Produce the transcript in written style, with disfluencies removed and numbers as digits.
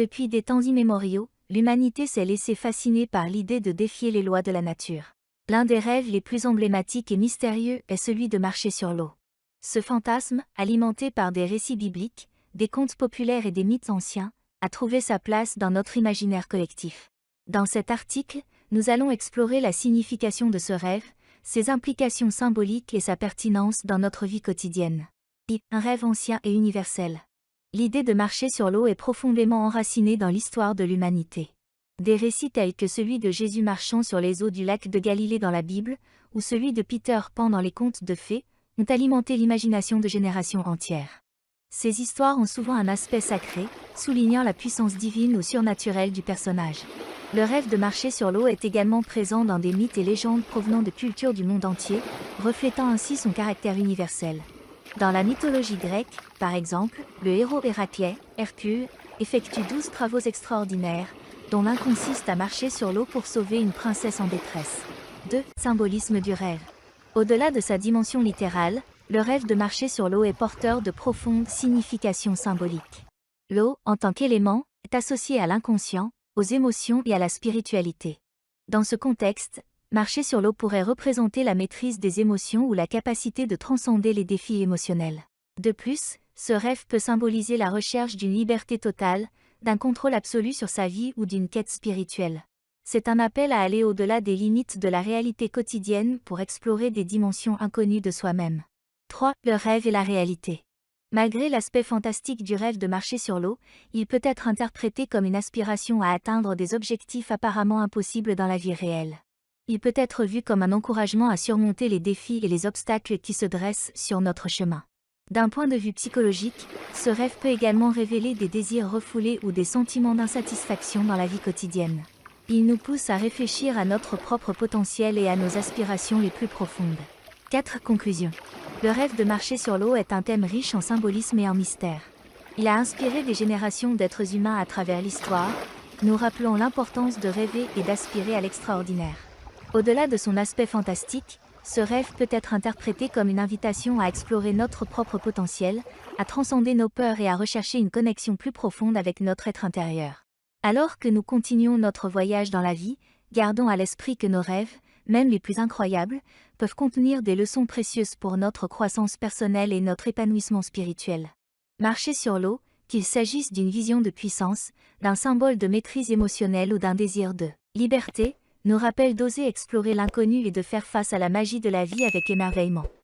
Depuis des temps immémoriaux, l'humanité s'est laissée fasciner par l'idée de défier les lois de la nature. L'un des rêves les plus emblématiques et mystérieux est celui de marcher sur l'eau. Ce fantasme, alimenté par des récits bibliques, des contes populaires et des mythes anciens, a trouvé sa place dans notre imaginaire collectif. Dans cet article, nous allons explorer la signification de ce rêve, ses implications symboliques et sa pertinence dans notre vie quotidienne. Un rêve ancien et universel. L'idée de marcher sur l'eau est profondément enracinée dans l'histoire de l'humanité. Des récits tels que celui de Jésus marchant sur les eaux du lac de Galilée dans la Bible, ou celui de Peter Pan dans les contes de fées, ont alimenté l'imagination de générations entières. Ces histoires ont souvent un aspect sacré, soulignant la puissance divine ou surnaturelle du personnage. Le rêve de marcher sur l'eau est également présent dans des mythes et légendes provenant de cultures du monde entier, reflétant ainsi son caractère universel. Dans la mythologie grecque, par exemple, le héros Héraclès, Hercule, effectue 12 travaux extraordinaires, dont l'un consiste à marcher sur l'eau pour sauver une princesse en détresse. 2. Symbolisme du rêve. Au-delà de sa dimension littérale, le rêve de marcher sur l'eau est porteur de profondes significations symboliques. L'eau, en tant qu'élément, est associée à l'inconscient, aux émotions et à la spiritualité. Dans ce contexte, marcher sur l'eau pourrait représenter la maîtrise des émotions ou la capacité de transcender les défis émotionnels. De plus, ce rêve peut symboliser la recherche d'une liberté totale, d'un contrôle absolu sur sa vie ou d'une quête spirituelle. C'est un appel à aller au-delà des limites de la réalité quotidienne pour explorer des dimensions inconnues de soi-même. 3. Le rêve et la réalité. Malgré l'aspect fantastique du rêve de marcher sur l'eau, il peut être interprété comme une aspiration à atteindre des objectifs apparemment impossibles dans la vie réelle. Il peut être vu comme un encouragement à surmonter les défis et les obstacles qui se dressent sur notre chemin. D'un point de vue psychologique, ce rêve peut également révéler des désirs refoulés ou des sentiments d'insatisfaction dans la vie quotidienne. Il nous pousse à réfléchir à notre propre potentiel et à nos aspirations les plus profondes. 4. Conclusion. Le rêve de marcher sur l'eau est un thème riche en symbolisme et en mystère. Il a inspiré des générations d'êtres humains à travers l'histoire, nous rappelant l'importance de rêver et d'aspirer à l'extraordinaire. Au-delà de son aspect fantastique, ce rêve peut être interprété comme une invitation à explorer notre propre potentiel, à transcender nos peurs et à rechercher une connexion plus profonde avec notre être intérieur. Alors que nous continuons notre voyage dans la vie, gardons à l'esprit que nos rêves, même les plus incroyables, peuvent contenir des leçons précieuses pour notre croissance personnelle et notre épanouissement spirituel. Marcher sur l'eau, qu'il s'agisse d'une vision de puissance, d'un symbole de maîtrise émotionnelle ou d'un désir de liberté, nous rappelle d'oser explorer l'inconnu et de faire face à la magie de la vie avec émerveillement.